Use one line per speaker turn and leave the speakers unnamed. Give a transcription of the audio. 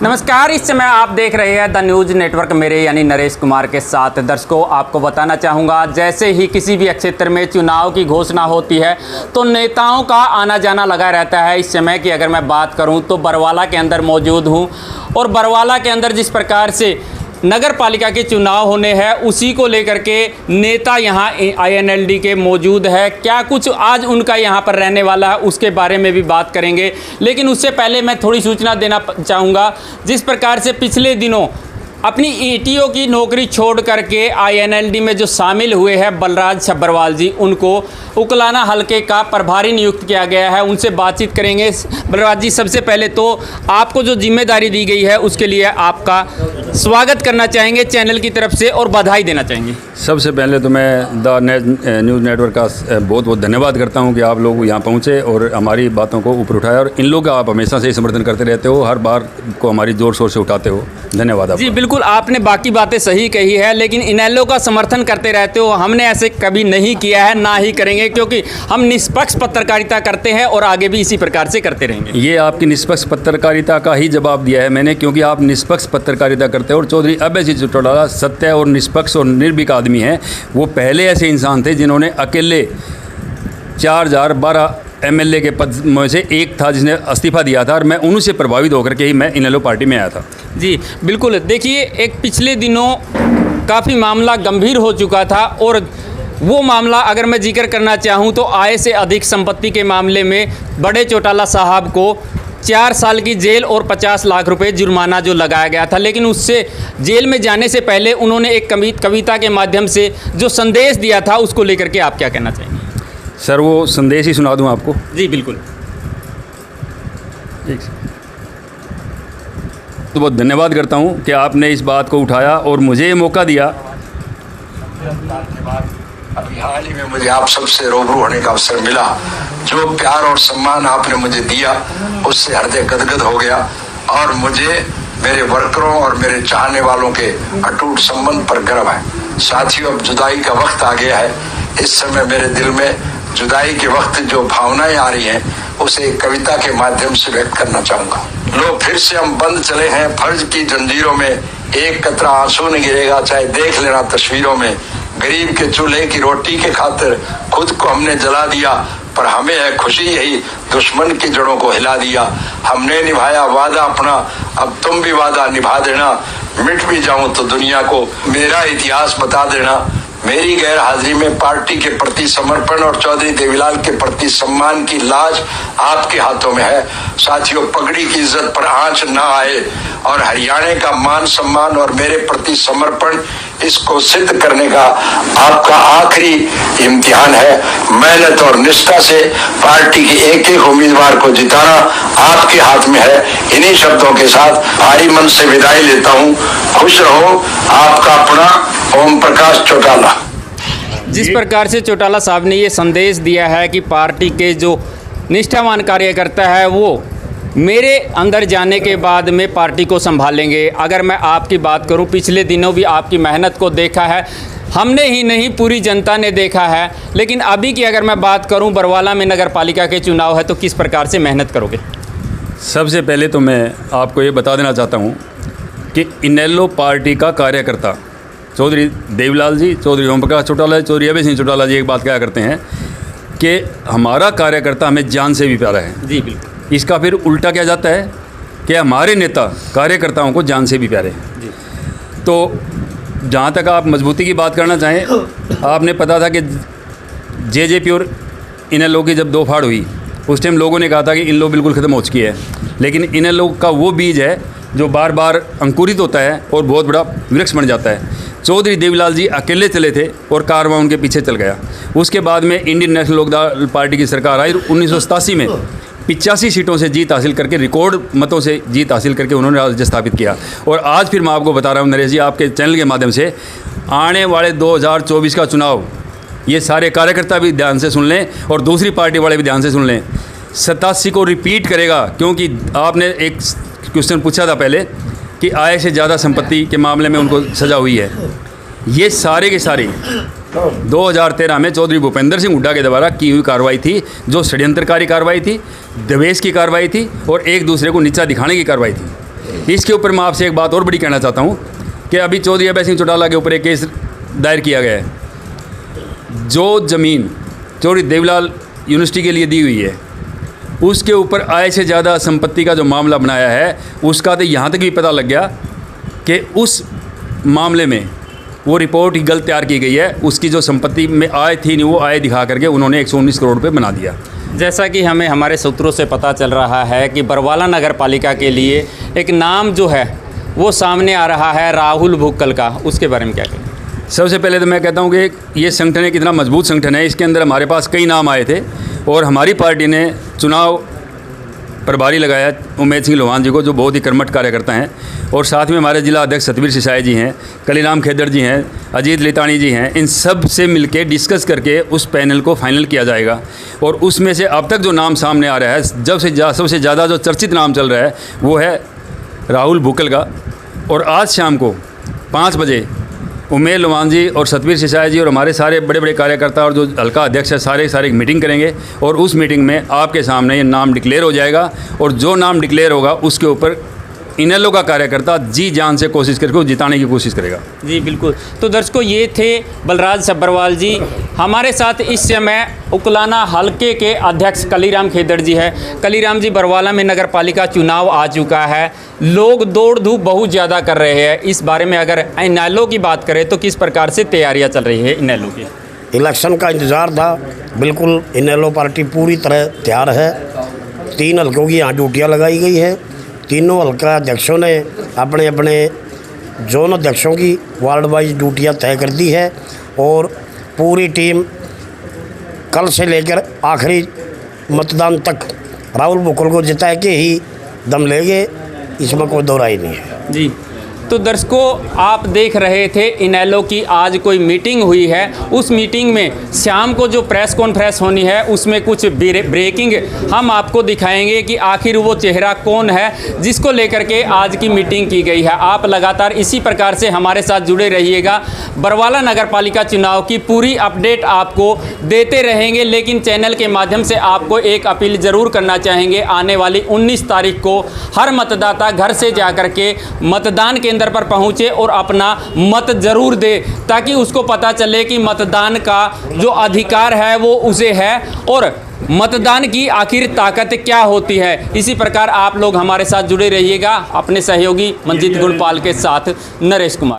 नमस्कार, इस समय आप देख रहे हैं द न्यूज़ नेटवर्क, मेरे यानी नरेश कुमार के साथ। दर्शकों, आपको बताना चाहूँगा, जैसे ही किसी भी क्षेत्र में चुनाव की घोषणा होती है तो नेताओं का आना जाना लगा रहता है। इस समय की अगर मैं बात करूँ तो बरवाला के अंदर मौजूद हूँ और बरवाला के अंदर जिस प्रकार से नगर पालिका के चुनाव होने हैं उसी को लेकर के नेता यहाँ INLD के मौजूद है। क्या कुछ आज उनका यहाँ पर रहने वाला है उसके बारे में भी बात करेंगे, लेकिन उससे पहले मैं थोड़ी सूचना देना चाहूँगा। जिस प्रकार से पिछले दिनों अपनी ETO की नौकरी छोड़ करके INLD में जो शामिल हुए हैं बलराज छब्बरवाल जी, उनको उकलाना हलके का प्रभारी नियुक्त किया गया है। उनसे बातचीत करेंगे। बलराज जी, सबसे पहले तो आपको जो जिम्मेदारी दी गई है उसके लिए आपका स्वागत करना चाहेंगे चैनल की तरफ से और बधाई देना चाहेंगे।
सबसे पहले तो मैं द न्यूज़ नेटवर्क का बहुत बहुत धन्यवाद करता हूं कि आप लोग यहाँ पहुँचे और हमारी बातों को ऊपर उठाया, और इन लोगों का आप हमेशा से ही समर्थन करते रहते हो, हर बार को हमारी ज़ोर शोर से उठाते हो। धन्यवाद आपका।
जी बिल्कुल, आपने बाकी बातें सही कही है, लेकिन इनेलो का समर्थन करते रहते हो। हमने ऐसे कभी नहीं किया है, ना ही करेंगे, क्योंकि हम निष्पक्ष पत्रकारिता करते हैं और आगे भी इसी प्रकार से करते रहेंगे।
ये आपकी निष्पक्ष पत्रकारिता का ही जवाब दिया है मैंने, क्योंकि आप निष्पक्ष पत्रकारिता करते हो। और चौधरी अभय सिंह चौटाला सत्य और निष्पक्ष और निर्भीक आदमी हैं। वो पहले ऐसे इंसान थे जिन्होंने अकेले 4012 MLA के पद में से एक था जिसने इस्तीफा दिया था, और मैं उन्हीं से प्रभावित होकर के ही मैं इनेलो पार्टी में आया था।
जी बिल्कुल, देखिए, एक पिछले दिनों काफ़ी मामला गंभीर हो चुका था, और वो मामला अगर मैं जिक्र करना चाहूँ तो आय से अधिक संपत्ति के मामले में बड़े चौटाला साहब को 4 साल की जेल और 50 लाख रुपए जुर्माना जो लगाया गया था। लेकिन उससे जेल में जाने से पहले उन्होंने एक कविता के माध्यम से जो संदेश दिया था उसको लेकर के आप क्या कहना चाहेंगे?
सर, वो संदेश ही सुना दूं आपको?
जी बिल्कुल।
तो बहुत धन्यवाद करता हूं कि आपने इस बात को उठाया और मुझे ये मौका दिया।
अभी हाल ही में मुझे आप सबसे रूबरू होने का अवसर मिला। जो प्यार और सम्मान आपने मुझे दिया उससे हृदय गदगद हो गया, और मुझे मेरे वर्करों और मेरे चाहने वालों के अटूट संबंध पर गर्व है। साथियों, अब जुदाई का वक्त आ गया है। इस समय मेरे दिल में जुदाई के वक्त जो भावनाएं आ रही हैं उसे एक कविता के माध्यम से व्यक्त करना चाहूंगा। लो, फिर से हम बंद चले हैं फर्ज की जंजीरों में, एक कतरा आंसू नहीं गिरेगा चाहे देख लेना तस्वीरों में। गरीब के चूल्हे की रोटी के खातिर खुद को हमने जला दिया, पर हमें है खुशी यही दुश्मन की जड़ों को हिला दिया। हमने निभाया वादा अपना, अब तुम भी वादा निभा देना। मिट भी जाऊं तो दुनिया को मेरा इतिहास बता देना। मेरी गैर हाजिरी में पार्टी के प्रति समर्पण और चौधरी देवीलाल के प्रति सम्मान की लाज आपके हाथों में है। साथियों, पगड़ी की इज्जत पर आंच ना आए, और हरियाणा का मान सम्मान और मेरे प्रति समर्पण, इसको सिद्ध करने का आपका आखिरी इम्तिहान है। मेहनत और निष्ठा से पार्टी की एक एक उम्मीदवार को जिताना आपके हाथ में है। इन्हीं शब्दों के साथ भारी मन से विदाई लेता हूँ। खुश रहो, आपका अपना ओम प्रकाश चौटाला।
जिस प्रकार से चौटाला साहब ने ये संदेश दिया है कि पार्टी के जो निष्ठावान कार्यकर्ता है वो मेरे अंदर जाने के बाद में पार्टी को संभालेंगे। अगर मैं आपकी बात करूं, पिछले दिनों भी आपकी मेहनत को देखा है, हमने ही नहीं पूरी जनता ने देखा है। लेकिन अभी की अगर मैं बात करूं, बरवाला में नगर पालिका के चुनाव है, तो किस प्रकार से मेहनत करोगे?
सबसे पहले तो मैं आपको ये बता देना चाहता हूँ कि इनेलो पार्टी का कार्यकर्ता चौधरी देवीलाल जी, चौधरी ओम प्रकाश चौटाला, चौधरी अभय सिंह चौटाला जी एक बात क्या करते हैं कि हमारा कार्यकर्ता हमें जान से भी प्यारा है।
जी बिल्कुल।
इसका फिर उल्टा क्या जाता है कि हमारे नेता कार्यकर्ताओं को जान से भी प्यारे हैं।
जी।
तो जहाँ तक आप मजबूती की बात करना चाहें, आपने पता था कि JJP और इनेलो की जब दो फाड़ हुई उस टाइम लोगों ने कहा था कि इन लोग बिल्कुल ख़त्म हो चुकी है, लेकिन इनेलो का वो बीज है जो बार बार अंकुरित होता है और बहुत बड़ा वृक्ष बन जाता है। चौधरी देवीलाल जी अकेले चले थे और कारवां उनके पीछे चल गया। उसके बाद में इंडियन नेशनल लोकदल पार्टी की सरकार आई। 1987 में 85 सीटों से जीत हासिल करके, रिकॉर्ड मतों से जीत हासिल करके उन्होंने राज्य स्थापित किया। और आज फिर मैं आपको बता रहा हूँ नरेश जी, आपके चैनल के माध्यम से, आने वाले 2024 का चुनाव ये सारे कार्यकर्ता भी ध्यान से सुन लें और दूसरी पार्टी वाले भी ध्यान से सुन लें। 87 को रिपीट करेगा, क्योंकि आपने एक क्वेश्चन पूछा था पहले कि आय से ज़्यादा संपत्ति के मामले में उनको सज़ा हुई है। ये सारे के सारे 2013 में चौधरी भूपेंद्र सिंह हुड्डा के द्वारा की हुई कार्रवाई थी, जो षड्यंत्रकारी कार्रवाई थी, दवेश की कार्रवाई थी और एक दूसरे को नीचा दिखाने की कार्रवाई थी। इसके ऊपर मैं आपसे एक बात और बड़ी कहना चाहता हूँ कि अभी चौधरी अभय सिंह चौटाला के ऊपर एक केस दायर किया गया है। जो ज़मीन चौधरी देवीलाल यूनिवर्सिटी के लिए दी हुई है, उसके ऊपर आय से ज़्यादा संपत्ति का जो मामला बनाया है, उसका तो यहाँ तक भी पता लग गया कि उस मामले में वो रिपोर्ट ही गलत तैयार की गई है। उसकी जो संपत्ति में आय थी नहीं, वो आय दिखा करके उन्होंने 119 करोड़ रुपये बना दिया।
जैसा कि हमें हमारे सूत्रों से पता चल रहा है कि बरवाला नगर पालिका के लिए एक नाम जो है वो सामने आ रहा है राहुल भुक्कल का, उसके बारे में क्या कहें?
सबसे पहले तो मैं कहता हूँ कि ये संगठन एक इतना मजबूत संगठन है, इसके अंदर हमारे पास कई नाम आए थे और हमारी पार्टी ने चुनाव प्रभारी लगाया उमेद सिंह लोहान जी को, जो बहुत ही कर्मठ कार्यकर्ता हैं, और साथ में हमारे जिला अध्यक्ष सतवीर सिसाई जी हैं, कलीराम खेदर जी हैं, अजीत लितानी जी हैं। इन सब से मिलके डिस्कस करके उस पैनल को फाइनल किया जाएगा। और उसमें से अब तक जो नाम सामने आ रहा है, सबसे ज़्यादा जो चर्चित नाम चल रहा है वो है राहुल भुक्कल का। और आज शाम को 5 बजे उमेद लोहान जी और सतवीर सिसाई जी और हमारे सारे बड़े बड़े कार्यकर्ता और जो हल्का अध्यक्ष है सारे एक मीटिंग करेंगे और उस मीटिंग में आपके सामने ये नाम डिक्लेयर हो जाएगा। और जो नाम डिक्लेयर होगा उसके ऊपर इनेलो का कार्यकर्ता जी जान से कोशिश करके वो जिताने की कोशिश करेगा।
जी बिल्कुल। तो दर्शकों, ये थे बलराज सब्बरवाल जी। हमारे साथ इस समय उकलाना हलके के अध्यक्ष कलीराम खेदर जी है। कलीराम जी, बरवाला में नगर पालिका चुनाव आ चुका है, लोग दौड़ धूप बहुत ज़्यादा कर रहे हैं। इस बारे में अगर इनेलो की बात करें तो किस प्रकार से तैयारियाँ चल रही है इनेलो की?
इलेक्शन का इंतज़ार था, बिल्कुल इनेलो पार्टी पूरी तरह तैयार है। 3 हलकों की यहाँ ड्यूटियाँ लगाई गई है। तीनों हल्का अध्यक्षों ने अपने अपने जोन अध्यक्षों की वार्ड वाइज ड्यूटियाँ तय कर दी है और पूरी टीम कल से लेकर आखिरी मतदान तक राहुल भुक्कल को जिता के ही दम लेंगे, इसमें कोई दो राय नहीं है।
जी, तो दर्शकों, आप देख रहे थे इनेलो की आज कोई मीटिंग हुई है। उस मीटिंग में शाम को जो प्रेस कॉन्फ्रेंस होनी है उसमें कुछ ब्रेकिंग हम आपको दिखाएंगे कि आखिर वो चेहरा कौन है जिसको लेकर के आज की मीटिंग की गई है। आप लगातार इसी प्रकार से हमारे साथ जुड़े रहिएगा। बरवाला नगर पालिका चुनाव की पूरी अपडेट आपको देते रहेंगे, लेकिन चैनल के माध्यम से आपको एक अपील ज़रूर करना चाहेंगे। आने वाली 19 तारीख को हर मतदाता घर से जाकर के मतदान केंद्र पर पहुंचे और अपना मत जरूर दे, ताकि उसको पता चले कि मतदान का जो अधिकार है वो उसे है और मतदान की आखिर ताकत क्या होती है। इसी प्रकार आप लोग हमारे साथ जुड़े रहिएगा। अपने सहयोगी मंजीत गुणपाल के साथ नरेश कुमार।